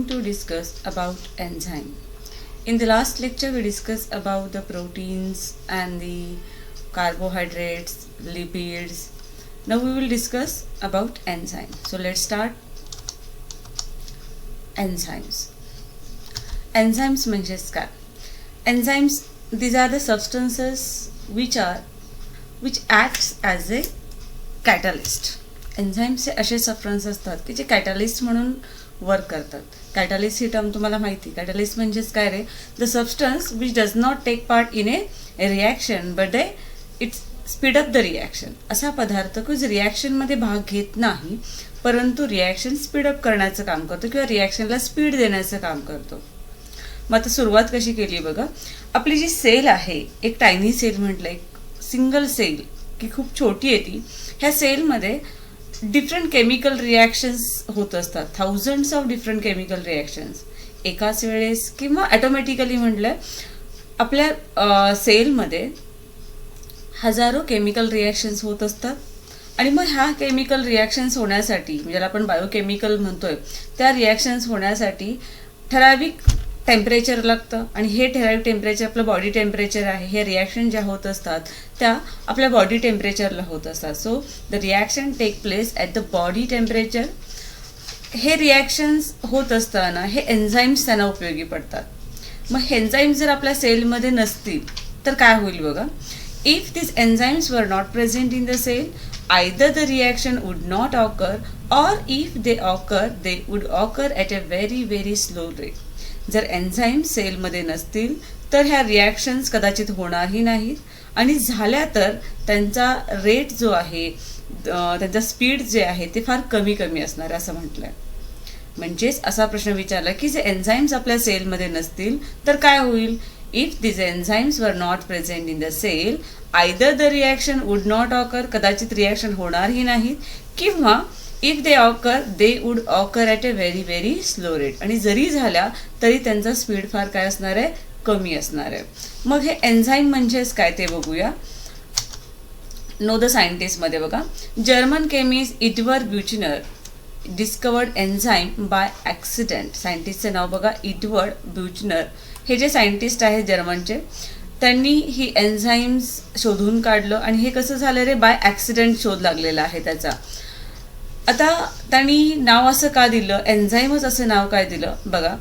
going to discuss about enzyme. In the last lecture we discussed about the proteins and the carbohydrates, lipids. Now we will discuss about enzyme. So let's start. Enzymes. Enzymes म्हणजेच काय? Enzymes, these are the substances which acts as a catalyst. Enzymes हे असे substance असतात की जे catalyst म्हणून work करतात. Catalyst ही term तुम्हाला माहिती. कॅटलिस्ट म्हणजेच काय रे? The substance which does not take part in a reaction but they its speed up the reaction. असा पदार्थ की जो रिॲक्शनमध्ये भाग घेत नाही परंतु रिॲक्शन स्पीड अप करण्याचं काम करतो किंवा रिॲक्शनला स्पीड देण्याचं काम करतो. मग आता सुरुवात कशी केली बघा. आपली जी सेल आहे, एक टायनी सेल म्हटलं, एक सिंगल सेल की खूप छोटी आहे ती. ह्या सेलमध्ये डिफरंट केमिकल रिॲक्शन्स होत असतात. Thousands of different chemical reactions एकाच वेळेस किंवा ऑटोमॅटिकली म्हटलं आपल्या सेलमध्ये हजारो केमिकल रिॲक्शन्स होत असतात. आणि मग ह्या केमिकल रिॲक्शन्स होण्यासाठी, ज्याला आपण बायोकेमिकल म्हणतोय, त्या रिॲक्शन्स होण्यासाठी ठराविक टेम्परेचर लागतं. आणि हे ठराविक टेम्परेचर आपलं बॉडी टेम्परेचर आहे. हे रिॲक्शन ज्या होत असतात त्या आपल्या बॉडी टेम्परेचरला होत असतात. So the reaction take place at the body temperature. हे रिॲक्शन्स होत असताना हे एन्झाईम्स त्यांना उपयोगी पडतात. मग एन्झाईम्स जर आपल्या सेलमध्ये नसतील तर काय होईल बघा. If this enzymes were not present in the cell, either the reaction would not occur or if they occur they would occur at a very very slow rate. जर एन्झाईम सेलमध्ये नसतील तर ह्या रिॲक्शन्स कदाचित होणारही नाहीत आणि झाल्या तर त्यांचा रेट जो आहे, त्यांचा स्पीड जे आहे ते फार कमी कमी असणार असं म्हटलंय. म्हणजेच असा प्रश्न विचारला की जे एन्झाईम्स आपल्या सेलमध्ये नसतील तर काय होईल. If this enzymes were not present in the cell, either the reaction would not occur, कदाचित रिॲक्शन होणारही नाहीत, किंवा if they occur they would occur at a very very slow rate. आणि जरी झाल्या तरी त्यांचा स्पीड फार काय असणार आहे, कमी असणार आहे. मग हे एन्झाईम म्हणजेच काय ते बघूया. नो द सायंटिस्टमध्ये बघा, German chemist Edward Buchner discovered enzyme by accident. सायंटिस्टचं नाव बघा, एडवर्ड ब्युचनर. हे जे सायंटिस्ट आहेत जर्मनचे, त्यांनी ही एन्झाईम्स शोधून काढलं. आणि हे कसं झालं रे, बाय ॲक्सिडेंट शोध लागलेला आहे त्याचा. आता त्यांनी नाव असं का दिलं, एन्झाईमच असं नाव काय दिलं बघा.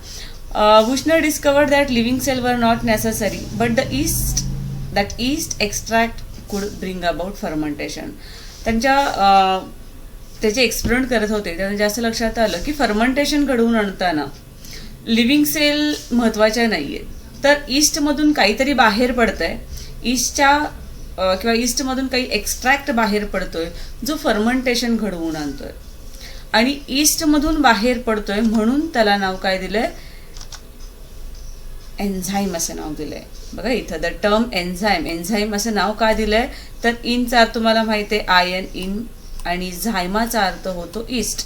Buchner discovered that living cell were not necessary but the yeast extract could bring about fermentation. त्याचे एक्सपेरिमेंट करत होते, त्यांना जास्त लक्षात आलं की फर्मेंटेशन घडवून आणताना लिव्हिंग सेल महत्त्वाच्या नाही आहेत, तर ईस्टमधून काहीतरी बाहेर पडतंय, किंवा ईस्टमधून काही एक्स्ट्रॅक्ट बाहेर पडतोय जो फर्मेंटेशन घडवून आणतोय. आणि ईस्टमधून बाहेर पडतोय म्हणून त्याला नाव काय दिलंय, एन्झाईम असं नाव दिलंय. बघा इथं द टर्म एन्झाईम असं नाव का दिलंय, तर इनचा अर्थ तुम्हाला माहिती आहे आयन, इन, आणि झायमाचा अर्थ होतो ईस्ट.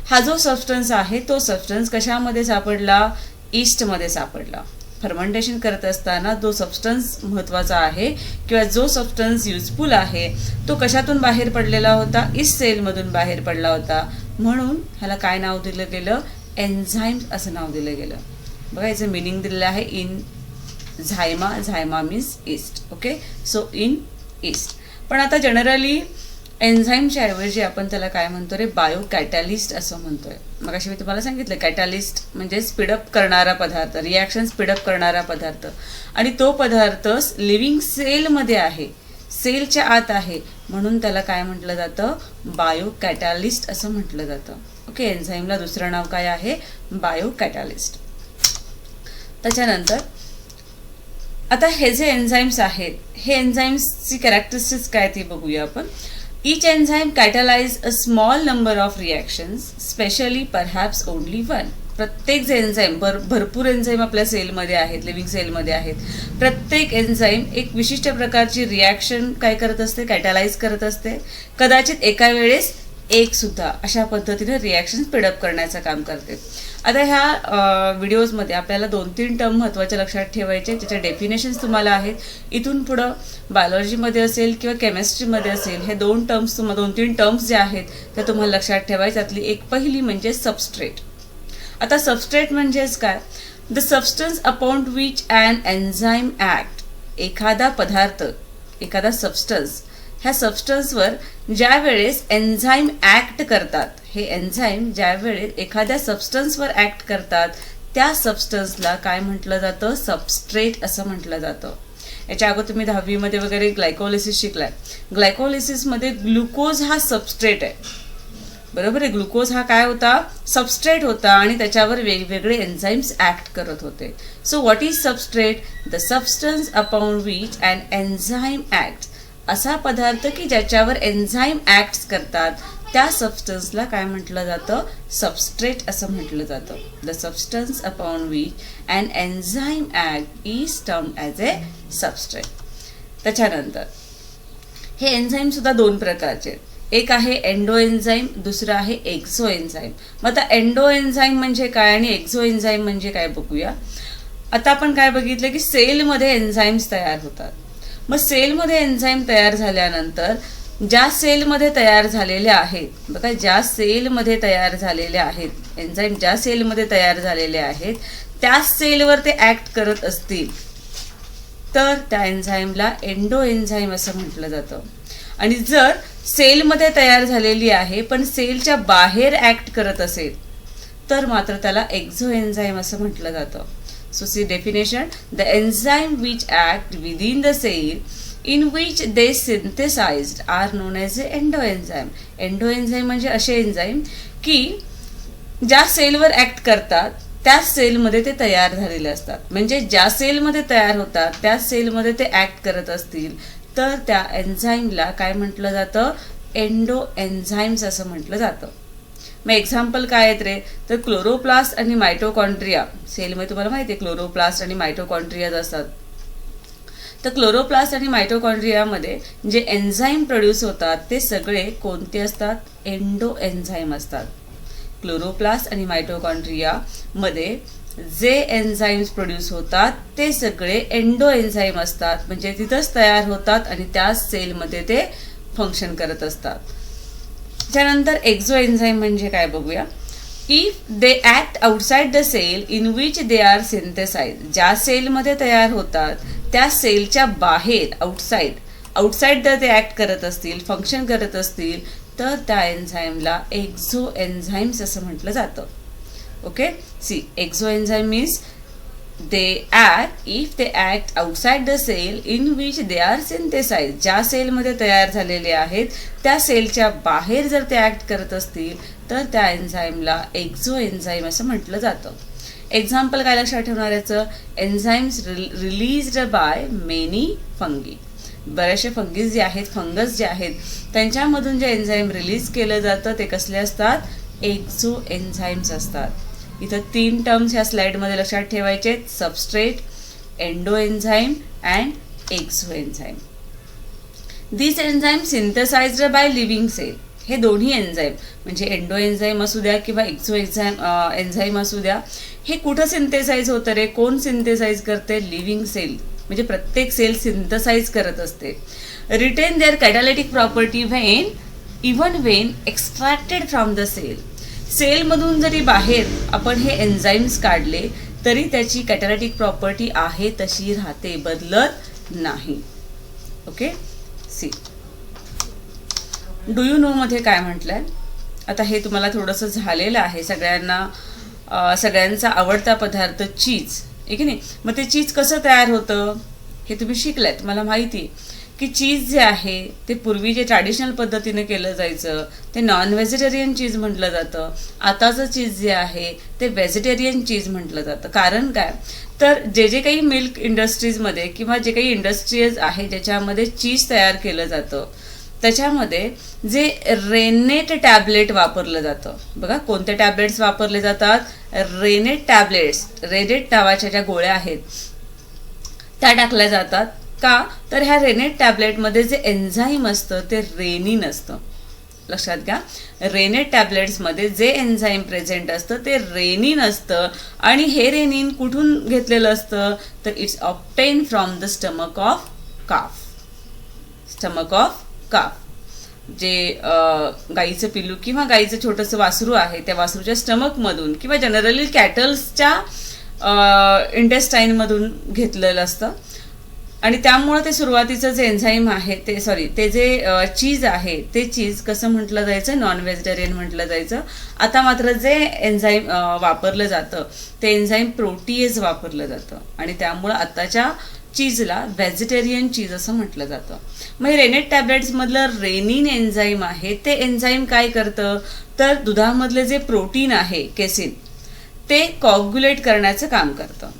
हा जो सबस्टन्स आहे तो सबस्टन्स कशामध्ये सापडला, ईस्टमध्ये सापडला. फर्मेंटेशन करत असताना जो सबस्टन्स महत्त्वाचा आहे किंवा जो सबस्टन्स युजफुल आहे तो कशातून बाहेर पडलेला होता, ईस्ट सेलमधून बाहेर पडला होता. म्हणून ह्याला काय नाव दिलं गेलं, एन्झाईम असं नाव दिलं गेलं. बघा याचं मिनिंग दिलेलं आहे in zyme means yeast. Okay, so in yeast. पण आता जनरली एन्झाईमच्या ऐवजी आपण त्याला काय म्हणतो रे, बायो कॅटॅलिस्ट असं म्हणतोय. मग अशी मी तुम्हाला सांगितलं, कॅटॅलिस्ट म्हणजे स्पीडअप करणारा पदार्थ, रिॲक्शन स्पीडअप करणारा पदार्थ. आणि तो पदार्थ लिव्हिंग सेलमध्ये आहे, सेलच्या आत आहे, म्हणून त्याला काय म्हटलं जातं, बायो कॅटॅलिस्ट असं म्हटलं जातं. ओके, एन्झाईमला दुसरं नाव काय आहे, बायो कॅटॅलिस्ट. त्याच्यानंतर आता हे जे एन्झाईम्स आहेत, हे एन्झाईम्सची कॅरेक्टरिस्टिक्स काय ती बघूया आपण. Each enzyme catalyze a small number of reactions, specially perhaps only one. प्रत्येक जे एन्झाईम, भरपूर एन्झाईम आपल्या सेलमध्ये आहेत, लिव्हिंग सेलमध्ये आहेत. प्रत्येक एन्झाईम एक विशिष्ट प्रकारची रिॲक्शन काय करत असते, कॅटलाइज करत असते. कदाचित एका वेळेस एक सुद्धा अशा पद्धतीने रिॲक्शन स्पीडअप करण्याचं काम करते. आता ह्या व्हिडिओजमध्ये आपल्याला 2-3 टर्म महत्त्वाच्या लक्षात ठेवायचे, ज्याच्या डेफिनेशन्स तुम्हाला आहेत. इथून पुढं बायोलॉजीमध्ये असेल किंवा केमिस्ट्रीमध्ये असेल, हे 2-3 टर्म्स जे आहेत ते तुम्हाला लक्षात ठेवायचे. त्यातली एक पहिली म्हणजे सबस्ट्रेट. आता सबस्ट्रेट म्हणजेच काय? The substance upon which an enzyme act. एखादा पदार्थ, एखादा सबस्टन्स, ह्या सबस्टन्सवर ज्या वेळेस एन्झाईम ॲक्ट करतात, हे एन्झाईम ज्या वेळेस एखाद्या सबस्टन्सवर ॲक्ट करतात त्या सबस्टन्सला काय म्हटलं जातं? सबस्ट्रेट असं म्हटलं जातं. याच्या अगोदर तुम्ही 10वी मध्ये वगैरे ग्लायकोलिसिस शिकलाय. ग्लायकोलिसिसमध्ये ग्लुकोज हा सबस्ट्रेट आहे, बरोबर आहे. ग्लुकोज हा काय होता? सबस्ट्रेट होता आणि त्याच्यावर वेगवेगळे एन्झाईम्स ॲक्ट करत होते. So what is substrate? The substance upon which an enzyme act. असा पदार्थ की ज्याच्यावर एन्झाईम ॲक्ट्स करतात त्या सबस्टन्सला काय म्हटलं जातं? सबस्ट्रेट असं म्हटलं जातं. The substance upon which an enzyme act is termed as a substrate. त्याच्यानंतर हे एन्झाईम सुद्धा दोन प्रकारचे आहेत. एक आहे एंडो एन्झाईम, दुसरं आहे एक्झो एन्झाईम. मग आता एंडो एन्झाईम म्हणजे काय आणि एक्झो एन्झाईम म्हणजे काय बघूया. आता आपण काय बघितलं की सेलमध्ये एन्झाईम्स तयार होतात. मग सेलमध्ये एन्झाईम तयार झाल्यानंतर ज्या सेलमध्ये तयार झालेल्या आहेत, बघा ज्या सेलमध्ये तयार झालेल्या आहेत, एन्झाईम ज्या सेलमध्ये तयार झालेले आहेत त्या सेलवर ते ॲक्ट करत असतील तर त्या एन्झाईमला एंडो एन्झाईम असं म्हटलं जातं. आणि जर सेलमध्ये तयार झालेली आहे पण सेलच्या बाहेर ॲक्ट करत असेल तर मात्र त्याला एक्झो एन्झाईम असं म्हटलं जातं. So see definition, the enzyme which act within the cell in which they synthesized are known as a endo enzyme. Endo enzyme म्हणजे असे एन्झाईम की ज्या सेलवर ॲक्ट करतात त्या सेलमध्ये ते तयार झालेले असतात. म्हणजे ज्या सेलमध्ये तयार होतात त्या सेलमध्ये ते ॲक्ट करत असतील तर त्या एन्झाईमला काय म्हटलं जातं? एंडो एन्झाईम्स असं म्हटलं जातं. मग एक्झाम्पल काय आहेत रे? तर क्लोरोप्लास्ट आणि मायटोकॉन्ड्रिया. सेलमध्ये तुम्हाला माहिती आहे क्लोरोप्लास्ट आणि मायटोकॉन्ड्रियाज असतात. तर क्लोरोप्लास्ट आणि मायटोकॉन्ड्रियामध्ये जे एन्झाईम प्रोड्यूस होतात ते सगळे कोणते असतात? एंडो एन्झाईम असतात. क्लोरोप्लास्ट आणि मायटोकॉन्ड्रियामध्ये जे एन्झाईम्स प्रोड्यूस होतात ते सगळे एंडो एन्झाईम असतात. म्हणजे तिथंच तयार होतात आणि त्याच सेलमध्ये ते फंक्शन करत असतात. त्यानंतर एक्झो एन्झाईम म्हणजे काय बघूया. If they act outside the cell in which they are synthesize. ज्या सेलमध्ये तयार होतात त्या सेलच्या बाहेर, आउटसाइड जर ते ॲक्ट करत असतील, फंक्शन करत असतील तर त्या एन्झाईमला एक्झो एन्झाईम्स असं म्हटलं जातं. Okay, see exo enzyme means if they act outside the cell in which they are synthesize. ज्या सेलमध्ये तयार झालेले आहेत त्या सेलच्या बाहेर जर ते ॲक्ट करत असतील तर त्या एन्झाईमला एक्झो एन्झाईम असं म्हटलं जातं. एक्झाम्पल काय लक्षात ठेवणार याचं? Enzymes released by many fungi. बरेचसे फंगीज जे आहेत, फंगस जे आहेत त्यांच्यामधून जे एन्झाईम रिलीज केलं जातं ते कसले असतात? एक्झो एन्झाईम्स असतात. इथं 3 टर्म्स ह्या स्लाइडमध्ये लक्षात ठेवायचे: substrate, endo enzyme and exo enzyme. This enzyme synthesized by living cell. हे दोन्ही एन्झाईम म्हणजे एंडो एन्झाईम असू द्या किंवा एक्झो एन्झाईम असू द्या, हे कुठं सिंथेसाइज होतं रे? कोण सिंथेसाइज करते? Living cell. म्हणजे प्रत्येक सेल सिंथेसाइज करत असते. Retain their catalytic property even when extracted from the cell. सेलमधून जरी बाहेर आपण हे एन्झाईम्स काढले तरी त्याची कॅटालिटिक प्रॉपर्टी आहे तशी राहते, बदलत नाही. Okay, see do you know मध्ये काय म्हटलंय? आता हे तुम्हाला थोडंसं झालेलं आहे. सगळ्यांचा आवडता पदार्थ चीज, आहे की नाही? मग ते चीज कसं तयार होतं हे तुम्ही शिकलाय. तुम्हाला माहिती आहे की चीज जे आहे ते पूर्वी जे ट्रॅडिशनल पद्धतीने केलं जायचं ते नॉन व्हेजिटेरियन चीज म्हटलं जातं. आताचं चीज जे आहे ते व्हेजिटेरियन चीज म्हटलं जातं. कारण काय? तर जे काही मिल्क इंडस्ट्रीजमध्ये किंवा जे काही इंडस्ट्रीज आहे ज्याच्यामध्ये चीज तयार केलं जातं त्याच्यामध्ये जे रेनेट टॅबलेट वापरलं जातं. बघा कोणते टॅबलेट्स वापरले जातात? Rennet tablets. रेनेट नावाच्या ज्या गोळ्या आहेत त्या टाकल्या जातात. का? तर ह्या रेनेट टॅबलेटमध्ये जे एन्झाईम असतं ते रेनिन असतं. लक्षात घ्या, रेनेट टॅबलेट्समध्ये जे एन्झाईम प्रेझेंट असतं ते रेनिन असतं. आणि हे रेनिन कुठून घेतलेलं असतं? तर it's obtain from the stomach of calf. जे गाईचं पिल्लू किंवा गाईचं छोटंसं वासरू आहे त्या वासरूच्या स्टमकमधून किंवा जनरली कॅटल्सच्या इंटेस्टाईनमधून घेतलेलं असतं. आणि त्यामुळे ते सुरुवातीचं जे एन्झाईम आहे ते जे चीज आहे ते चीज कसं म्हटलं जायचं, नॉन व्हेजिटेरियन म्हटलं जायचं. आता मात्र जे एन्झाईम वापरलं जातं ते एन्झाईम प्रोटीएज वापरलं जातं आणि त्यामुळं आताच्या चीजला व्हेजिटेरियन चीज असं म्हटलं जातं. मग रेनेट टॅब्लेट्समधलं रेनिन एन्झाईम आहे ते एन्झाईम काय करतं तर दुधामधले जे प्रोटीन आहे केसिन ते कॉग्युलेट करण्याचं काम करतं.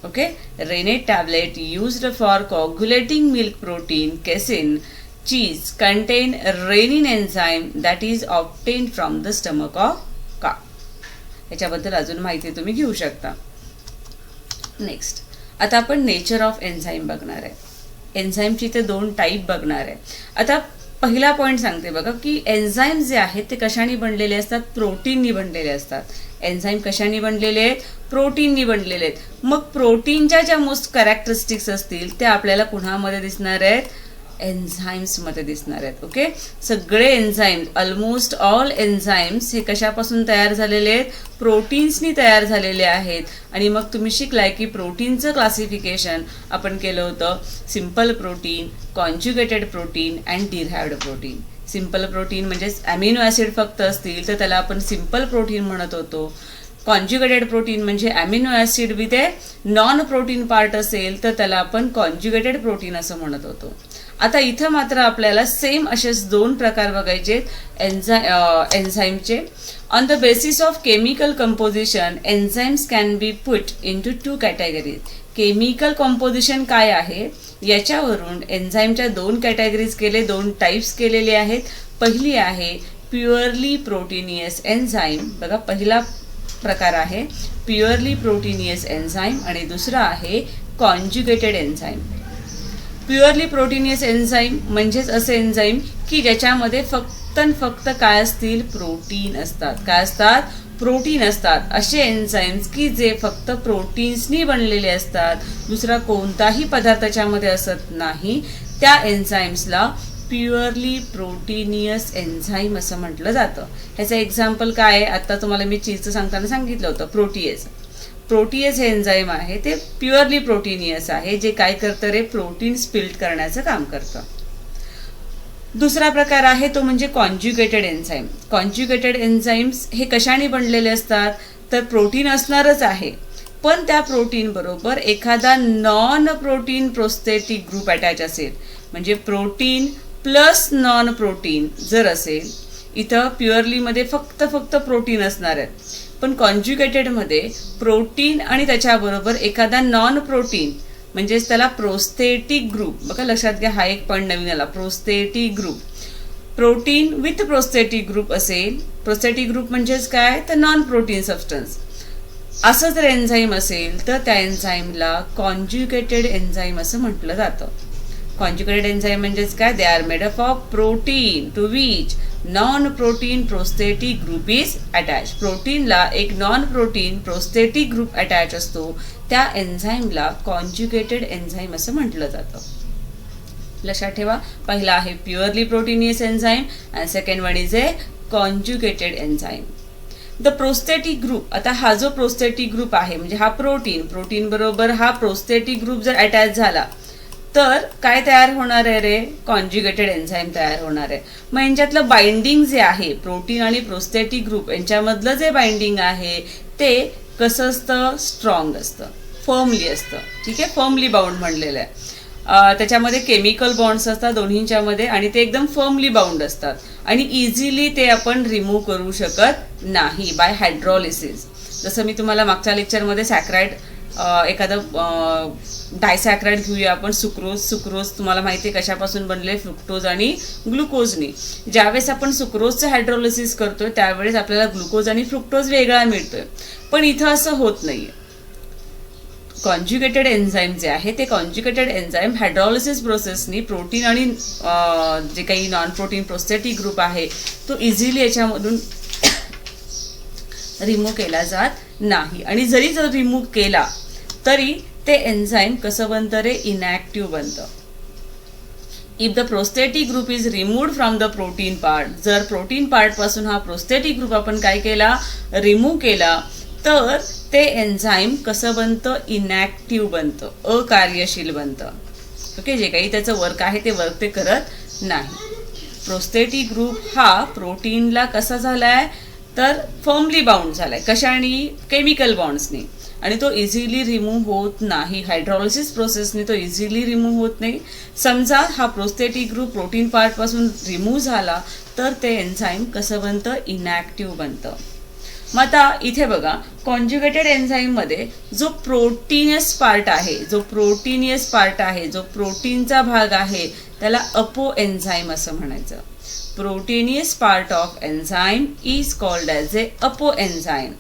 Okay, rennet tablet used for coagulating milk protein casein cheese contain rennin enzyme that is obtained from the stomach of calf. याच्याबद्दल अजून माहिती तुम्ही घेऊ शकता. नेक्स्ट, आता आपण नेचर ऑफ एन्झाईम बघणार आहे. एन्झाईमची ते 2 टाईप बघणार आहे. आता पहिला पॉईंट सांगते बघा की एन्झाईम जे आहेत ते कशाने बनलेले असतात, प्रोटीननी बनलेले असतात. एन्झाईम कशाने बनलेले आहेत, प्रोटीननी बनलेले आहेत. मग प्रोटीनच्या ज्या मोस्ट कॅरेक्टरिस्टिक्स असतील त्या आपल्याला कुणामध्ये दिसणार आहेत, एन्झाईम्समध्ये दिसणार आहेत. ओके, सगळे एन्झाईम्स, ऑलमोस्ट ऑल एन्झाईम्स हे कशापासून तयार झालेले आहेत, प्रोटीन्सनी तयार झालेले आहेत. आणि मग तुम्ही शिकलाय की प्रोटीनचं क्लासिफिकेशन आपण केलं होतं, simple protein, conjugated protein and derived protein. Simple protein म्हणजेच अमिनो ॲसिड फक्त असतील तर त्याला आपण सिम्पल प्रोटीन म्हणत होतो. कॉन्ज्युगेटेड प्रोटीन म्हणजे amino acid with a non protein part असेल तर त्याला आपण कॉन्ज्युगेटेड प्रोटीन असं म्हणत होतो. आता इथं मात्र आपल्याला सेम असेच 2 प्रकार बघायचे एन्झाईमचे. On the basis of chemical composition enzymes can be put into 2 categories. Chemical composition काय आहे याच्यावरून एन्झाईमच्या 2 कॅटेगरीज 2 टाईप्स केलेले आहेत. पहिली आहे प्युअरली प्रोटीनियस एन्झाईम. बघा, पहिला प्रकार आहे प्युअरली प्रोटीनियस एन्झाईम आणि दुसरा आहे conjugated enzyme. Purely proteinaceous enzyme म्हणजेच असे एन्झाईम की ज्याच्यामध्ये फक्त काय असतील, प्रोटीन असतात. काय असतात, प्रोटीन असतात. असे एन्झाईम्स की जे फक्त प्रोटीन्सनी बनलेले असतात, दुसरा कोणताही पदार्थ त्याच्यामध्ये असत नाही, त्या एन्झाईम्सला प्युअरली प्रोटीनियस एन्झाईम असं म्हटलं जातं. ह्याचं एक्झाम्पल काय आहे, आता तुम्हाला मी चीजचं सांगताना सांगितलं होतं, प्रोटीएज. प्रोटीएज हे एन्झाईम आहे ते प्युअरली प्रोटीनियस आहे, जे काय करतं रे, प्रोटीन स्प्लिट करण्याचं काम करतं. दुसरा प्रकार आहे तो म्हणजे कॉन्ज्युगेटेड एन्झाईम. कॉन्ज्युगेटेड एन्झाईम्स हे कशाने बनलेले असतात तर प्रोटीन असणारच आहे, पण त्या प्रोटीन बरोबर एखादा non protein prosthetic group attach असेल. म्हणजे प्रोटीन प्लस नॉन प्रोटीन जर असेल, इथं प्युअरलीमध्ये फक्त प्रोटीन असणार आहेत, पण कॉन्ज्युगेटेडमध्ये प्रोटीन आणि त्याच्याबरोबर एखादा नॉन प्रोटीन म्हणजेच त्याला प्रोस्थेटिक ग्रुप. बघा, लक्षात घ्या, हा एक पॉईंट नवीन आला, prosthetic group. Protein with prosthetic group असेल. प्रोस्थेटिक ग्रुप म्हणजेच काय तर नॉन प्रोटीन सबस्टन्स. असं जर एन्झाईम असेल तर त्या एन्झाईमला कॉन्ज्युगेटेड एन्झाईम असं म्हटलं जातं. कॉन्ज्युगेटेड एन्झाईम म्हणजेच काय, they are made up of protein to which non protein prosthetic group is attach. प्रोटीनला एक non protein prosthetic group attach असतो, त्या एन्झाईमला कॉन्ज्युगेटेड एन्झाईम असं म्हटलं जातं. लक्षात ठेवा, पहिला आहे purely proteinaceous enzyme and second one is a conjugated enzyme. The prosthetic group. आता हा जो प्रोस्थेटिक ग्रुप आहे म्हणजे हा प्रोटीन बरोबर हा प्रोस्थेटिक ग्रुप जर अटॅच झाला तर काय तयार होणार आहे रे, कॉन्ज्युगेटेड एन्झाईम तयार होणार आहे. मग यांच्यातलं बाइंडिंग जे आहे प्रोटीन आणि प्रोस्थेटिक ग्रुप यांच्यामधलं जे बाइंडिंग आहे ते कसं असतं, स्ट्रॉंग असतं, फर्मली असतं. ठीक आहे, फर्मली बाउंड म्हणलेलं आहे. त्याच्यामध्ये केमिकल बॉन्ड्स असतात दोन्हींच्यामध्ये आणि ते एकदम फर्मली बाउंड असतात आणि इझिली ते आपण रिमूव्ह करू शकत नाही बाय हायड्रॉलिसिस. जसं मी तुम्हाला मागच्या लेक्चरमध्ये सॅक्राइड एखादं डायसॅक्राइड घेऊया आपण, सुक्रोज तुम्हाला माहिती आहे कशापासून बनले, फ्रुक्टोज आणि ग्लुकोजनी. ज्यावेळेस आपण सुक्रोजचं हायड्रोलिसिस करतोय त्यावेळेस आपल्याला ग्लुकोज आणि फ्रुक्टोज वेगळा मिळतोय, पण इथं असं होत नाहीये. कॉन्ज्युगेटेड एन्झाईम जे आहे ते कॉन्ज्युगेटेड एन्झाईम हायड्रॉलिसिस प्रोसेसनी प्रोटीन आणि जे काही नॉन प्रोटीन प्रोस्थेटिक ग्रुप आहे तो इझिली याच्यामधून रिमूव्ह केला जात नाही. आणि जरी रिमूव्ह केला तरी ते एन्झाईम कसं बनतं रे, इनॅक्टिव्ह बनतं. If the prosthetic group is removed from the protein part, जर प्रोटीन पार्ट पासून हा प्रोस्थेटिक ग्रुप आपण काय केला, रिमूव्ह केला, तर ते एन्झाईम कसं बनतं, इनॅक्टिव्ह बनतं, अकार्यशील बनतं. ओके, जे काही त्याचं वर्क आहे ते वर्क ते करत नाही. प्रोस्थेटिक ग्रुप हा प्रोटीनला कसा झालाय, तर फर्मली बाउंड झालाय. कशाने, केमिकल बॉन्ड्सनी, आणि तो इझिली रिमूव्ह होत नाही. हायड्रॉलिसिस प्रोसेसने तो इझिली रिमूव्ह होत नाही. समजा हा प्रोस्थेटिक ग्रुप प्रोटीन पार्टपासून रिमूव्ह झाला तर ते एन्झाईम कसं बनतं, इनॅक्टिव्ह बनतं. मग आता इथे बघा, कॉन्ज्युगेटेड एन्झाईममध्ये जो प्रोटीनियस पार्ट आहे, जो प्रोटीनचा भाग आहे, त्याला अपो एन्झाईम असं म्हणायचं. Proteinaceous part of enzyme is called as a apo enzyme.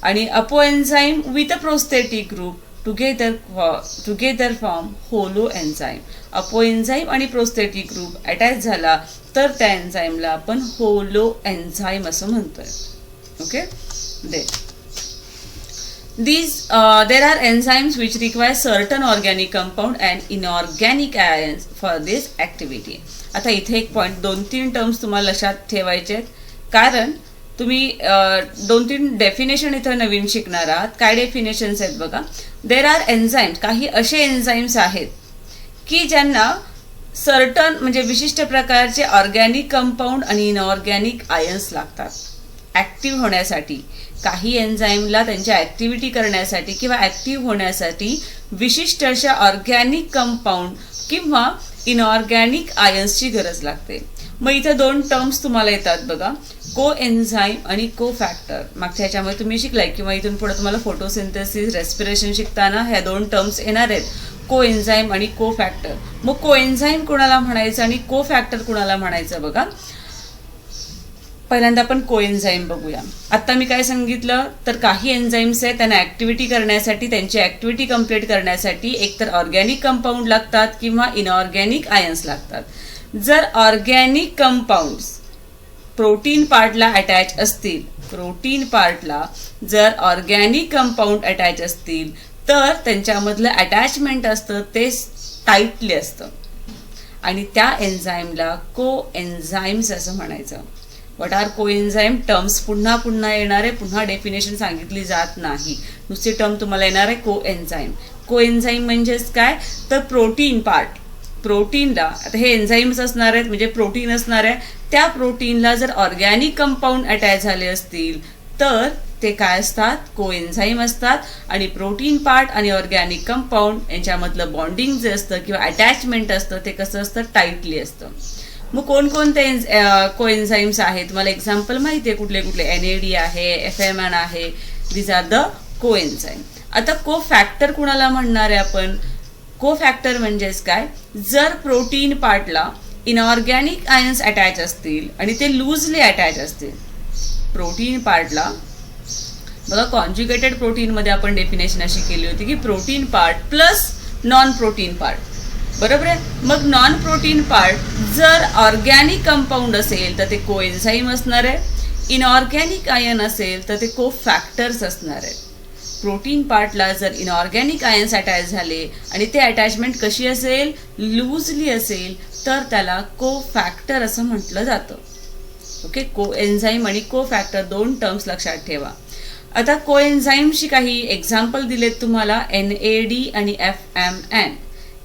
आणि apo enzyme with a prosthetic group together form holo enzyme. Apo enzyme आणि प्रोस्थेटिक ग्रुप अटॅच झाला तर त्या एन्झाईमला आपण होलो एन्झाईम असं म्हणतोय. Okay, there are enzymes which require certain organic compound and inorganic ions for this activity. आता इथे एक पॉइंट, 2-3 टर्म्स तुम्हाला लक्षात ठेवायचे आहेत, कारण तुम्ही 2-3 डेफिनेशन इथं नवीन शिकणार आहात. काय डेफिनेशन्स आहेत बघा. देर आर एन्झाईम्स, काही असे एन्झाईम्स आहेत की ज्यांना सर्टन म्हणजे विशिष्ट प्रकारचे ऑर्गॅनिक कंपाऊंड आणि इनऑर्गॅनिक आयन्स लागतात ॲक्टिव्ह होण्यासाठी. काही एन्झाईमला त्यांच्या ॲक्टिव्हिटी करण्यासाठी किंवा ॲक्टिव्ह होण्यासाठी विशिष्ट अशा ऑर्गॅनिक कंपाऊंड किंवा इनऑर्गॅनिक आयन्सची गरज लागते. मग इथं 2 टर्म्स तुम्हाला येतात बघा, को एन्झाईम आणि को फॅक्टर. मागच्या ह्याच्यामध्ये तुम्ही शिकलाय किंवा इथून पुढे तुम्हाला फोटोसिंथेसिस, रेस्पिरेशन शिकताना ह्या 2 टर्म्स येणार आहेत, को एन्झाईम आणि को फॅक्टर. मग को एन्झाईम कुणाला म्हणायचं आणि को फॅक्टर कुणाला म्हणायचं बघा. पहिल्यांदा आपण को एन्झाईम बघूया. आता मी काय सांगितलं, तर काही एन्झाईम्स आहेत त्यांना ॲक्टिव्हिटी करण्यासाठी, त्यांची ॲक्टिव्हिटी कंप्लीट करण्यासाठी एकतर ऑर्गॅनिक कंपाऊंड लागतात किंवा इनऑर्गॅनिक आयन्स लागतात. जर ऑर्गॅनिक कंपाऊंड्स प्रोटीन पार्टला अटॅच असतील, जर ऑर्गॅनिक कंपाऊंड अटॅच असतील तर त्यांच्यामधलं अटॅचमेंट असतं ते टाईटली असतं आणि त्या एन्झाईमला को एन्झाईम्स असं म्हणायचं. व्हॉट आर को एन्झाईम? टर्म्स पुन्हा पुन्हा येणार आहे, पुन्हा डेफिनेशन सांगितली जात नाही, नुसती टर्म तुम्हाला येणार आहे को एन्झाईम. को एन्झाईम म्हणजेच काय, तर प्रोटीन पार्ट, प्रोटीनला, आता हे एन्झाईम्स असणार आहेत म्हणजे प्रोटीन असणार आहे, त्या प्रोटीनला जर ऑर्गॅनिक कंपाऊंड अटॅच झाले असतील तर ते काय असतात, को एन्झाईम असतात. आणि प्रोटीन पार्ट आणि ऑर्गॅनिक कंपाऊंड यांच्यामधलं बॉन्डिंग जे असतं किंवा अटॅचमेंट असतं ते कसं असतं, टाईटली असतं. मग कोणकोणते को एन्झाईम्स आहेत, तुम्हाला एक्झाम्पल माहिती आहे कुठले कुठले, NAD आहे, FMN आहे, दीज आर द को एन्झाईम. आता को फॅक्टर कुणाला म्हणणार आहे आपण? को फॅक्टर म्हणजेच काय, जर प्रोटीन पार्टला इनऑर्गॅनिक आयन्स अटॅच असतील आणि ते लूजली अटॅच असतील, प्रोटीन पार्टला बघा, कॉन्ज्युगेटेड प्रोटीनमध्ये आपण डेफिनेशन अशी केली होती की protein part plus non protein part, बरोबर आहे. मग नॉन प्रोटीन पार्ट जर ऑर्गॅनिक कंपाऊंड असेल तर ते को एन्झाईम असणार आहे, इनऑर्गॅनिक आयन असेल तर ते को फॅक्टर्स असणार आहे. प्रोटीन पार्टला जर इनऑर्गॅनिक आयन्स अटॅच झाले आणि ते अटॅचमेंट कशी असेल, लूजली असेल, तर त्याला को फॅक्टर असं म्हटलं जातं. ओके, को एन्झाईम आणि को फॅक्टर 2 टर्म्स लक्षात ठेवा. आता को एन्झाईमची काही एक्झाम्पल दिलेत तुम्हाला, NAD आणि FMN.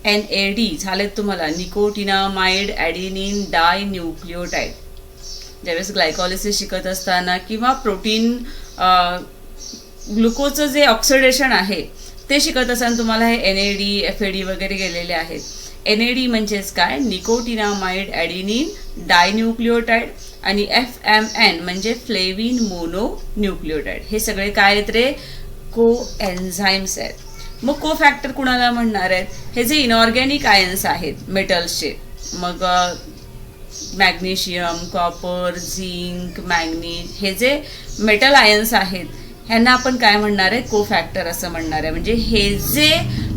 NAD झालेत तुम्हाला निकोटिनामाइड ॲडेनिन डाय न्यूक्लियोटाइड. ज्यावेळेस ग्लायकॉलिसिस शिकत असताना किंवा प्रोटीन ग्लुकोजचं जे ऑक्सिडेशन आहे ते शिकत असताना तुम्हाला हे NAD, FAD वगैरे गेलेले आहेत. NAD म्हणजेच काय, निकोटिनामाइड ॲडेनिन डाय न्यूक्लियोटाइड, आणि FMN म्हणजे फ्लेविन मोनो न्यूक्लियोटाइड. हे सगळे काय आहेत रे, को एन्झाईम्स आहेत. मग को फॅक्टर कुणाला म्हणणार आहेत, हे जे इनऑर्गॅनिक आयन्स आहेत मेटल्सचे, मग मॅग्नेशियम, कॉपर, झिंक, मॅग्नीज, हे जे मेटल आयन्स आहेत ह्यांना आपण काय म्हणणार आहे, को फॅक्टर असं म्हणणार आहे. म्हणजे हे जे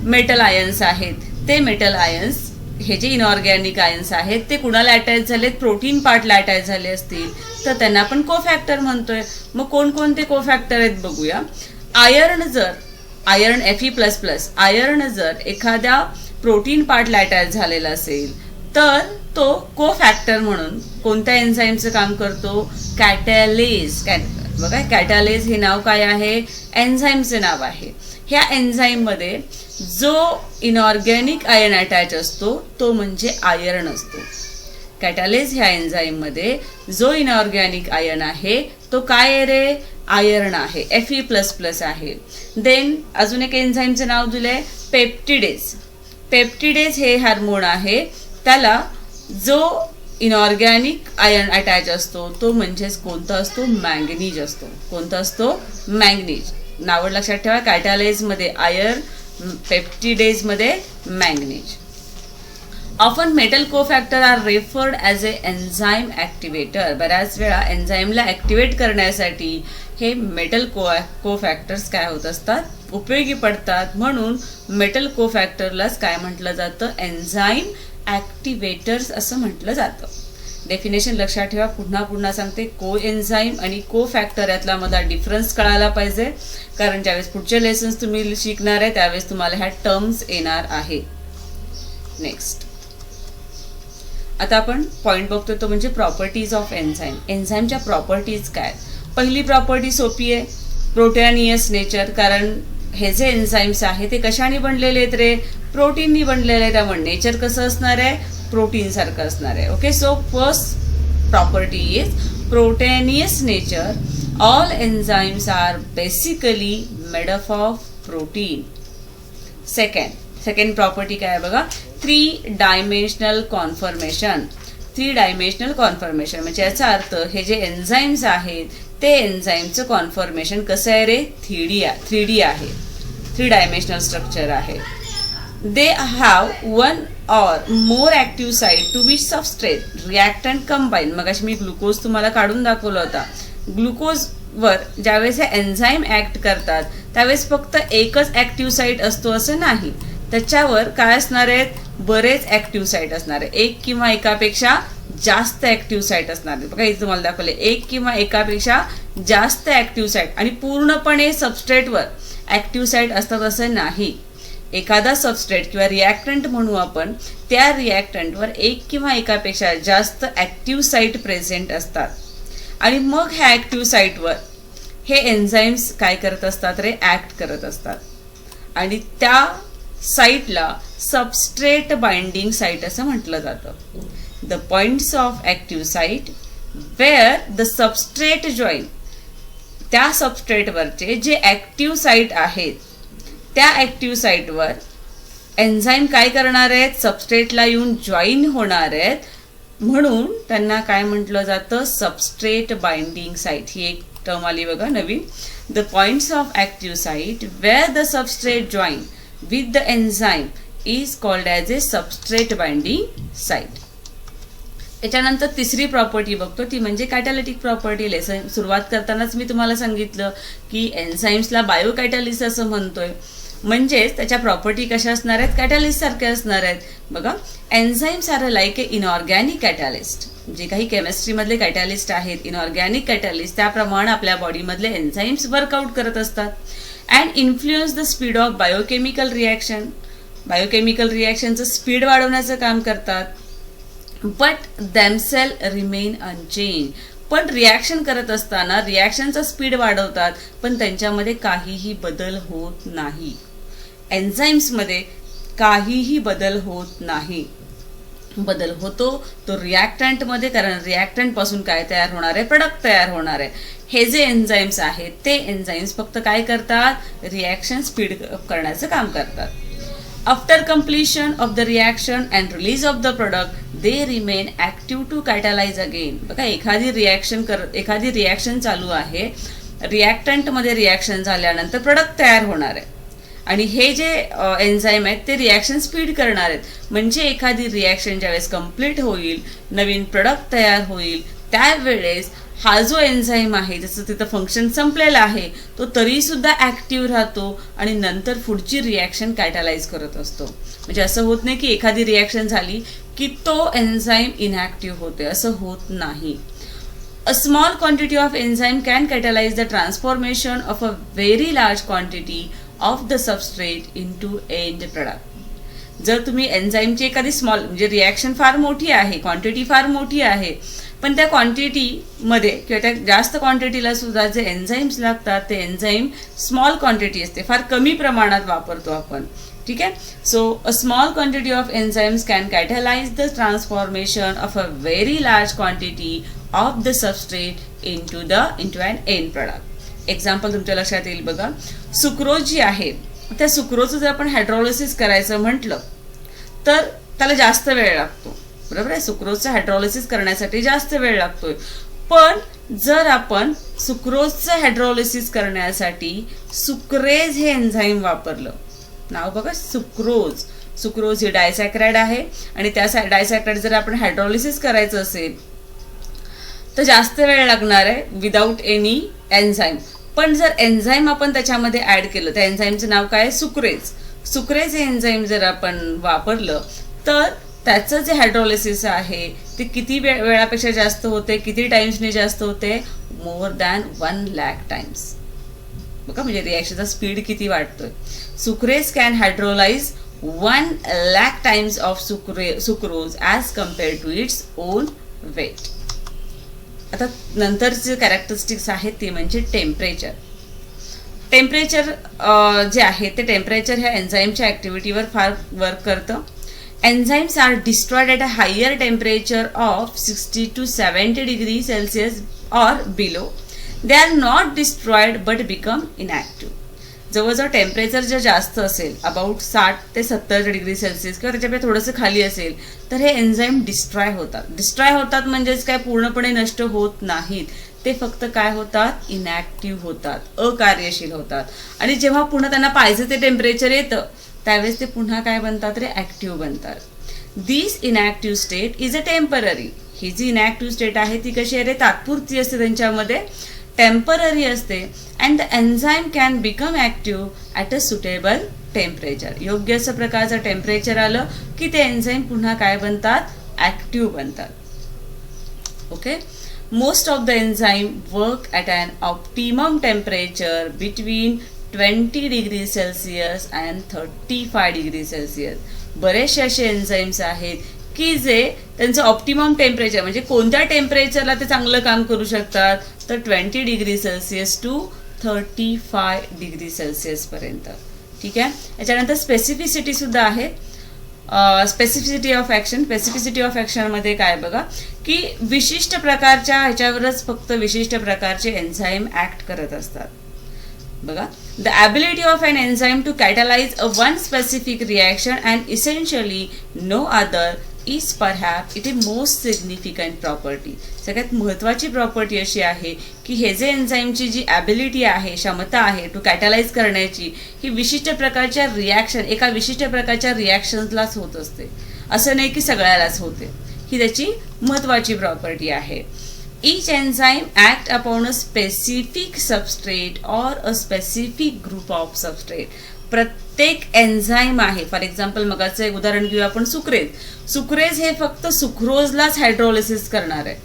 मेटल आयन्स आहेत ते मेटल आयन्स, हे जे इनऑर्गॅनिक आयन्स आहेत ते कुणाला अटॅच झालेत, प्रोटीन पार्टला अटॅच झाले असतील तर त्यांना आपण को फॅक्टर म्हणतोय. मग कोणकोणते को फॅक्टर आहेत बघूया. आयर्न Fe++, आयर्न जर एखाद्या प्रोटीन पार्टला अटॅच झालेला असेल तर तो कोफॅक्टर म्हणून कोणत्या एन्झाईमचं काम करतो? कॅटॅलेज. बघा, कॅटॅलेज हे नाव काय आहे? एन्झाईमचे नाव आहे. ह्या एन्झाईममध्ये जो इनऑर्गॅनिक आयन अटॅच असतो तो म्हणजे आयर्न असतो. कॅटॅलेज ह्या एन्झाईममध्ये जो इनऑर्गॅनिक आयन आहे तो काय आहे रे? आयर्न आहे, Fe++ आहे. देन अजून एक एन्झाईमचं नाव दिलंय पेप्टिडेज. पेप्टिडेज हे हार्मोन आहे, त्याला जो इनऑर्गॅनिक आयन अटॅच असतो तो म्हणजेच कोणता असतो? मॅंगनीज असतो. कोणता असतो? मॅंगनीज. नाव लक्षात ठेवा, कॅटॅलेजमध्ये आयर्न, पेप्टिडेजमध्ये manganese. Often metal cofactor are referred as a enzyme activator. बऱ्याच वेळा एन्झाईमला ॲक्टिवेट करण्यासाठी हे मेटल कोफॅक्टर्स काय होत असतात? उपयोगी पडतात. म्हणून मेटल कोफॅक्टरलाच काय म्हटलं जातं? एन्झाईम ॲक्टिवेटर्स असं म्हटलं जातं. डेफिनेशन लक्षात ठेवा, पुन्हा सांगते. को एन्झाईम आणि को फॅक्टर यातला मला डिफरन्स कळायला पाहिजे, कारण ज्यावेळेस पुढचे लेसन्स तुम्ही शिकणार आहे त्यावेळेस तुम्हाला ह्या टर्म्स येणार आहे. नेक्स्ट आता आपण पॉइंट बघतो तो म्हणजे प्रॉपर्टीज ऑफ एन्झाईम. एन्झाईमच्या प्रॉपर्टीज काय? पहिली प्रॉपर्टी सोपी आहे, प्रोटॅनियस नेचर. कारण हे जे एन्झाईम्स आहे ते कशाने बनलेले आहेत रे? प्रोटीननी बनलेले आहे. त्यामुळे नेचर कसं असणार आहे? प्रोटीन सारखं असणार आहे. Okay, so first property is proteinaceous nature. All enzymes are basically made up of protein. Second property काय आहे बघा? 3 डायमेन्शनल कॉन्फर्मेशन. 3 डायमेन्शनल कॉन्फर्मेशन म्हणजे याचा अर्थ हे जे एन्झाईम्स आहेत ते एन्झाईमचं कॉन्फर्मेशन कसं आहे रे? 3D आहे. 3 डायमेन्शनल स्ट्रक्चर आहे. They have 1 or more active site to which substrate reactant combine. मगाशी मी ग्लुकोज तुम्हाला काढून दाखवला होता. ग्लुकोजवर ज्यावेळेस हे एन्झाईम ॲक्ट करतात त्यावेळेस फक्त एकच ॲक्टिव्ह साईट असतो असं नाही, त्याच्यावर काय असणार आहेत? बरेच ॲक्टिव्ह साईट असणार आहे. एक किंवा एकापेक्षा जास्त ॲक्टिव्ह साईट असणार आहेत. बघा इथे तुम्हाला दाखवले एक किंवा एकापेक्षा जास्त ॲक्टिव्ह साईट. आणि पूर्णपणे सबस्ट्रेटवर ॲक्टिव्ह साईट असतात असं नाही. एखादा सबस्ट्रेट किंवा रिॲक्टंट म्हणू आपण, त्या रिॲक्टंटवर एक किंवा एकापेक्षा जास्त ॲक्टिव्ह साईट प्रेझेंट असतात. आणि मग ह्या ॲक्टिव्ह साईटवर हे एन्झाईम्स काय करत असतात रे? ॲक्ट करत असतात. आणि त्या साईटला सबस्ट्रेट बाइंडिंग साईट असं म्हटलं जातं. The points of active site where the substrate join. त्या सबस्ट्रेटवरचे जे ॲक्टिव्ह साईट आहेत त्या ॲक्टिव्ह साईटवर एन्झाईम काय करणार आहेत? सबस्ट्रेटला येऊन जॉईन होणार आहेत. म्हणून त्यांना काय म्हटलं जातं? Substrate binding site. ही एक टर्म आली बघा नवीन. The points of active site where the substrate join with the enzyme is called as a substrate binding site. याच्यानंतर तिसरी प्रॉपर्टी बघतो, ती म्हणजे कॅटॅलिटिक प्रॉपर्टी. लेसन सुरुवात करतानाच मी तुम्हाला सांगितलं की एन्झाईम्सला बायोकॅटॅलिस्ट असं म्हणतोय. म्हणजेच त्याच्या प्रॉपर्टी कशा असणार आहेत? कॅटॅलिस्ट सारख्या असणार आहेत. बघा, enzymes are like a inorganic catalyst. जे काही केमिस्ट्रीमधले कॅटॅलिस्ट आहेत, इनऑर्गॅनिक कॅटॅलिस्ट, त्याप्रमाणे आपल्या बॉडीमधले एन्झाईम्स वर्कआउट करत असतात. And influence the speed of biochemical reaction. Biochemical रिॲक्शनचं स्पीड वाढवण्याचं काम करतात. But themselves remain unchange. पण रिॲक्शन करत असताना रिॲक्शनचा स्पीड वाढवतात पण त्यांच्यामध्ये काहीही बदल होत नाही. एन्झाईम्समध्ये काहीही बदल होत नाही. बदल होतो तो रिॲक्टंटमध्ये, कारण रिॲक्टंटपासून काय तयार होणार आहे? प्रोडक्ट तयार होणार आहे. हे जे एन्झाईम्स आहेत ते एन्झाईम्स फक्त काय करतात? रिॲक्शन स्पीड करण्याचं काम करतात. After completion of the reaction and release of the product, they remain active to catalyze again. बघा, एखादी रिॲक्शन चालू आहे, रिॲक्टंटमध्ये रिॲक्शन झाल्यानंतर प्रोडक्ट तयार होणार आहे आणि हे जे एन्झाईम आहेत ते रिॲक्शन स्पीड करणार आहेत. म्हणजे एखादी रिॲक्शन ज्यावेळेस कंप्लीट होईल, नवीन प्रोडक्ट तयार होईल, त्यावेळेस हा जो एन्झाईम आहे जसं तिथं फंक्शन संपलेला आहे तो तरी सुद्धा ॲक्टिव्ह राहतो आणि नंतर पुढची रिॲक्शन कॅटलाइज करत असतो. म्हणजे असं होत नाही की एखादी रिॲक्शन झाली की तो एन्झाईम इनॲक्टिव्ह होते, असं होत नाही. A small quantity of enzyme can catalyze the transformation of a very large quantity of the substrate into end product. जर तुम्ही एन्झाईमची एखादी स्मॉल म्हणजे रिॲक्शन फार मोठी आहे, क्वांटिटी फार मोठी आहे, पण त्या क्वांटिटीमध्ये किंवा त्या जास्त क्वांटिटीला सुद्धा जे एन्झाईम्स लागतात ते एन्झाईम स्मॉल क्वांटिटी असते, फार कमी प्रमाणात वापरतो आपण. ठीक आहे. So a small quantity of enzymes can catalyse the transformation of a very large quantity of the substrate into an end product. Example तुमच्या लक्षात येईल बघा. सुक्रोज जी आहे त्या सुक्रोजचं जर आपण हायड्रोलिसिस करायचं म्हटलं तर त्याला जास्त वेळ लागतो, बरोबर आहे. सुक्रोजचं हायड्रोलिसिस करण्यासाठी जास्त वेळ लागतोय. पण जर आपण सुक्रोजचं हायड्रोलिसिस करण्यासाठी सुक्रेज हे एन्झाईम वापरलं, नाव बघा सुक्रोज. सुक्रोज ही डायसॅक्राइड आहे आणि त्या डायसॅक्राइड जर आपण हायड्रोलिसिस करायचं असेल तर जास्त वेळ लागणार आहे विदाऊट एनी एन्झाईम. पण जर एन्झाईम आपण त्याच्यामध्ये ऍड केलं, त्या एन्झाईमचं नाव काय आहे? सुक्रेज. सुक्रेज हे एन्झाईम जर आपण वापरलं तर त्याचं जे हायड्रोलिसिस आहे ते किती वेळापेक्षा जास्त होते, किती टाइम्सने जास्त होते? More than 1,00,000 times. बघा म्हणजे रिॲक्शनचा स्पीड किती वाढतोय. Sucrase can hydrolyze 1,00,000 times of sucrose as compared to its own weight. आता नंतरचे कॅरेक्टरिस्टिक्स आहेत ते म्हणजे टेम्परेचर. टेम्परेचर जे आहे ते टेम्परेचर ह्या एन्झाईमच्या ॲक्टिव्हिटीवर फार वर्क करतं. Enzymes are destroyed at a higher temperature of 60 to 70 degree Celsius or below. They are not destroyed but become inactive. जवळजवळ टेम्परेचर जर जास्त असेल, अबाउट 60 ते 70 डिग्री सेल्सिअस किंवा त्याच्यापेक्षा थोडंसं खाली असेल तर हे एन्झाईम डिस्ट्रॉय होतात. डिस्ट्रॉय होतात म्हणजेच काय, पूर्णपणे नष्ट होत नाहीत, ते फक्त काय होतात? इनॅक्टिव्ह होतात, अकार्यशील होतात. आणि जेव्हा पुन्हा त्यांना पाहिजे ते टेम्परेचर येतं त्यावेळेस ते पुन्हा काय बनतात रे? ॲक्टिव्ह बनतात. This inactive state is a temporary. ही जी इनॅक्टिव्ह स्टेट आहे ती कशी आहे रे? तात्पुरती असते, त्यांच्यामध्ये टेम्पररी असते. And the enzyme can become active at a suitable temperature. योग्य असं प्रकारचं टेम्परेचर आलं की ते एन्झाईम पुन्हा काय बनतात? ॲक्टिव्ह बनतात. Okay. Most of the enzyme work at an optimum temperature between 20 degree Celsius and 35 degree Celsius. बरेचसे असे एन्झाईम्स आहेत की जे त्यांचं ऑप्टिमम टेम्परेचर म्हणजे कोणत्या टेम्परेचरला ते चांगलं काम करू शकतात, तर 20 degree Celsius to 35 degree Celsius पर्यंत. ठीक आहे. याच्यानंतर स्पेसिफिसिटी सुद्धा आहे. Specificity of action. Specificity of ॲक्शनमध्ये काय बघा की विशिष्ट प्रकारच्या ह्याच्यावरच फक्त विशिष्ट प्रकारचे एन्झाईम ॲक्ट करत असतात. बघा, the ability of an enzyme to catalyze a one specific reaction and essentially no other is perhaps it a most significant property. सगळ्यात महत्त्वाची प्रॉपर्टी अशी आहे की हे जे एन्झाईमची जी ॲबिलिटी आहे, क्षमता आहे टू कॅटलाइज करण्याची, ही विशिष्ट प्रकारच्या रिॲक्शन, एका विशिष्ट प्रकारच्या रिॲक्शन्सलाच होत असते, असं नाही की सगळ्यालाच होते. ही त्याची महत्त्वाची प्रॉपर्टी आहे. Each enzyme act upon a specific substrate or a specific group of substrate. प्रत्येक एन्झाईम आहे. फॉर एक्झाम्पल मगाचं एक उदाहरण घेऊया आपण, सुक्रेज. सुक्रेज हे फक्त सुक्रोजलाच हायड्रोलिसिस करणार आहे.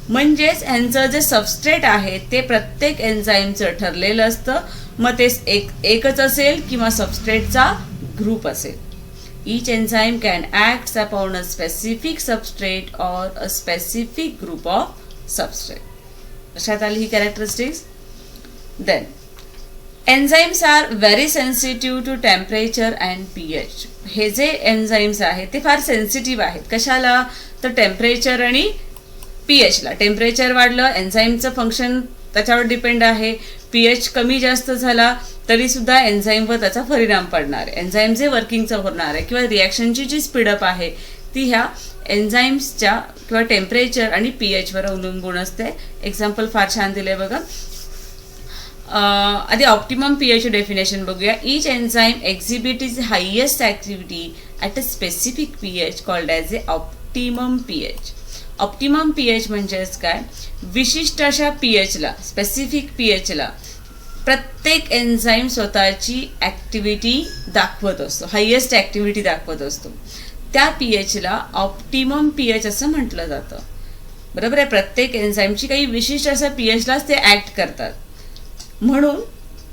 म्हणजेच यांचं जे सबस्ट्रेट आहे ते प्रत्येक एन्झाईमचं ठरलेलं असतं. मग ते एकच असेल किंवा सबस्ट्रेटचा ग्रुप असेल. Each enzyme can act upon a specific substrate or a specific group of substrate. लक्षात आली ही characteristics. Then enzymes are very sensitive to temperature and pH. हे जे एन्झाईम्स आहेत ते फार सेन्सिटिव्ह आहेत. कशाला? तर टेम्परेचर आणि pH ला. टेम्परेचर वाढलं, एन्झाईमचं फंक्शन त्याच्यावर डिपेंड आहे. pH कमी जास्त झाला तरी सुद्धा एन्झाईमवर त्याचा परिणाम पडणार आहे. एन्झाईम जे वर्किंगचं होणार आहे किंवा रिॲक्शनची जी स्पीडअप आहे ती ह्या एन्झाईम्सच्या किंवा टेम्परेचर आणि pH वर अवलंबून असते. एक्झाम्पल फार छान दिले बघा. आधी ऑप्टिमम pH डेफिनेशन बघूया. Each enzyme exhibit is highest activity at a specific pH called as A optimum pH. Optimum pH म्हणजेच काय? विशिष्ट अशा pH ला, स्पेसिफिक pH ला प्रत्येक एन्झाईम स्वतःची ॲक्टिव्हिटी दाखवत असतो, हायेस्ट ॲक्टिव्हिटी दाखवत असतो. त्या pH ला ऑप्टिमम pH असं म्हटलं जातं. बरोबर आहे. प्रत्येक एन्झाईमची काही विशिष्ट असं pH लाच ते ॲक्ट करतात, म्हणून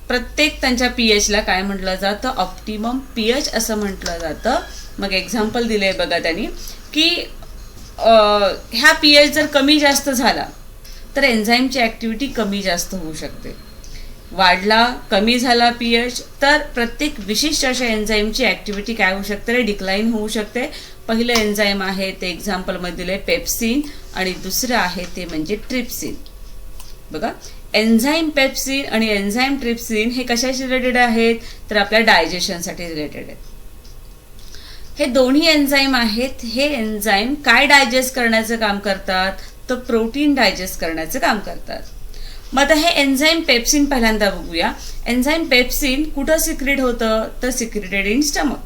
प्रत्येक त्यांच्या pH ला काय म्हटलं जातं? ऑप्टिमम pH असं म्हटलं जातं. मग एक्झाम्पल दिले बघा त्यांनी की ह्या pH जर कमी जास्त झाला तर एन्झाईमची ॲक्टिव्हिटी कमी जास्त होऊ शकते. वाढला कमी झाला pH तर प्रत्येक विशिष्ट अशा एन्झाईमची ॲक्टिव्हिटी काय होऊ शकते, डिक्लाइन होऊ शकते. पहिलं एन्झाईम आहे ते एक्झाम्पलमध्ये दिले पेप्सिन आणि दुसरं आहे ते म्हणजे ट्रिप्सिन. बघा एन्झाईम पेप्सिन आणि एन्झाईम ट्रिप्सिन हे कशाशी रिलेटेड आहेत तर आपल्या डायजेशनसाठी रिलेटेड आहेत. हे दोन्ही एन्झाईम आहेत. हे एन्झाईम काय डायजेस्ट करण्याचं काम करतात तर प्रोटीन डायजेस्ट करण्याचं काम करतात. मग आता हे एन्झाईम पेप्सिन पहिल्यांदा बघूया. एन्झाईम पेप्सिन कुठं सिक्रेट होतं तर सिक्रेटेड इन स्टमक.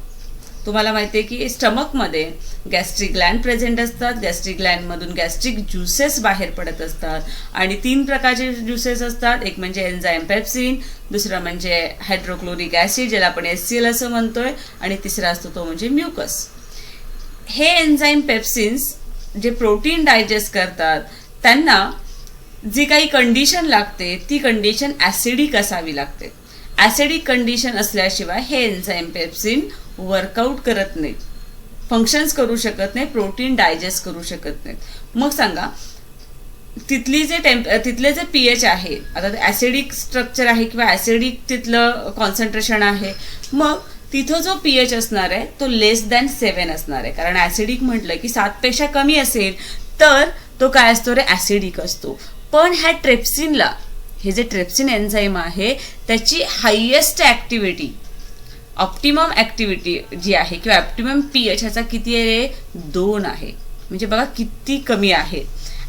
तुम्हाला माहिती आहे की स्टमकमध्ये गॅस्ट्रिक ग्लँड प्रेझेंट असतात. गॅस्ट्रिक ग्लँडमधून गॅस्ट्रिक ज्युसेस बाहेर पडत असतात आणि 3 प्रकारचे ज्युसेस असतात. एक म्हणजे एन्झाईम पेप्सिन, दुसरा म्हणजे हायड्रोक्लोरिक ॲसिड ज्याला आपण HCl असं म्हणतोय आणि तिसरा असतो तो म्हणजे म्युकस. हे एन्झाईम पेप्सिन्स जे प्रोटीन डायजेस्ट करतात त्यांना जी काही कंडिशन लागते ती कंडिशन ॲसिडिक असावी लागते. ॲसिडिक कंडिशन असल्याशिवाय हे एन्झाईम पेप्सिन वर्कआउट करत नाहीत, फंक्शन्स करू शकत नाही, प्रोटीन डायजेस्ट करू शकत नाहीत. मग सांगा तिथले जे pH आहे, आता ॲसिडिक स्ट्रक्चर आहे किंवा ॲसिडिक तिथलं कॉन्सन्ट्रेशन आहे, मग तिथं जो pH असणार आहे तो लेस दॅन 7 असणार आहे. कारण ॲसिडिक म्हटलं की 7 पेक्षा कमी असेल तर तो काय असतो रे ॲसिडिक असतो. पण ह्या ट्रिप्सिनला, हे जे ट्रिप्सिन एन्झाईम आहे त्याची हायेस्ट ॲक्टिव्हिटी, ऑप्टिमम ॲक्टिव्हिटी जी आहे किंवा ऑप्टिमम pH ह्याचा किती आहे रे 2 आहे. म्हणजे बघा किती कमी आहे.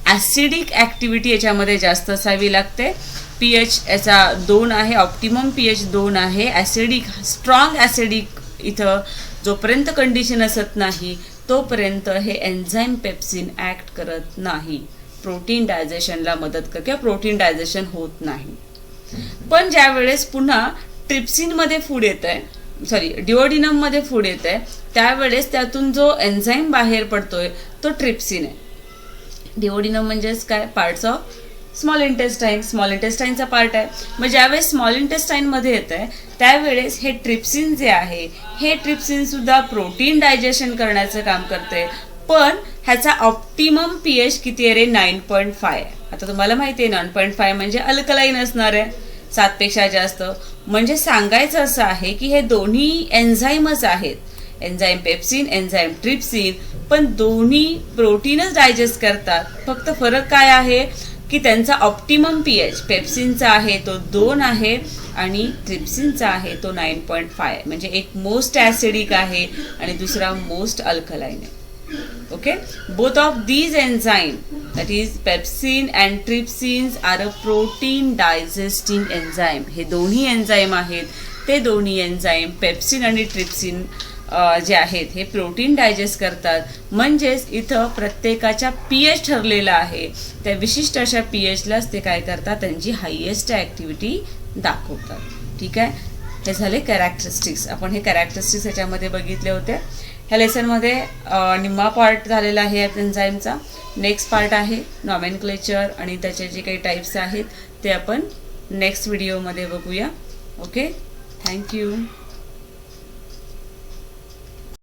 ॲसिडिक ॲक्टिव्हिटी याच्यामध्ये जास्त असावी लागते. pH याचा 2 आहे, ऑप्टिमम pH 2 आहे. ॲसिडिक, स्ट्रॉंग ॲसिडिक इथं जोपर्यंत कंडिशन असत नाही तोपर्यंत हे एन्झाईम पेप्सिन ॲक्ट करत नाही, प्रोटीन डायजेशनला मदत करते किंवा प्रोटीन डायजेशन होत नाही. पण ज्या वेळेस पुन्हा ट्रिप्सिनमध्ये फूड येत आहे, डिओडिनममध्ये फूड येत आहे, त्यावेळेस त्यातून जो एन्झाईम बाहेर पडतोय तो ट्रिप्सिन आहे. डिओडिनम म्हणजेच काय, parts of small intestine, small इंटेस्टाईनचा पार्ट आहे. मग ज्यावेळेस स्मॉल इंटेस्टाईनमध्ये येत आहे त्यावेळेस हे ट्रिप्सिन जे आहे हे ट्रिप्सिन सुद्धा प्रोटीन डायजेशन करण्याचं काम करते. पण ह्याचा ऑप्टिमम pH किती आहे रे 9.5. आता तुम्हाला माहिती आहे 9.5 म्हणजे अल्कलाईन असणार आहे, 7 पेक्षा जास्त. म्हणजे सांगायचं असं आहे की हे दोन्ही एन्झाईमच आहेत, एन्झाईम पेप्सिन, एन्झाईम ट्रिप्सिन, पण दोन्ही प्रोटीनच डायजेस्ट करतात. फक्त फरक काय आहे की त्यांचा ऑप्टिमम pH पेप्सिनचा आहे तो 2 आहे आणि ट्रिप्सिनचा आहे तो 9.5. म्हणजे एक मोस्ट ॲसिडिक आहे आणि दुसरा मोस्ट अल्कलाईन आहे. Okay, both of these enzyme, that is pepsin and trypsins, are a protein digesting enzyme. हे दोन्ही एन्झाईम आहेत. ते दोन्ही एन्झाईम पेप्सिन आणि ट्रिप्सिन जे आहेत हे प्रोटीन डायजेस्ट करतात. म्हणजेच इथं प्रत्येकाच्या pH ठरलेला आहे, त्या विशिष्ट अशा pHलाच ते काय करतात, त्यांची हायेस्ट ॲक्टिव्हिटी दाखवतात. ठीक आहे, हे झाले कॅरेक्टरिस्टिक्स. आपण हे कॅरेक्टरिस्टिक्स याच्यामध्ये बघितले होते. ह्या लेसनमध्ये निम्मा पार्ट झालेला आहे एन्झाईमचा. नेक्स्ट पार्ट आहे नॉमेनक्लेचर आणि त्याचे जे काही टाईप्स आहेत ते आपण नेक्स्ट व्हिडिओमध्ये बघूया. Okay, thank you.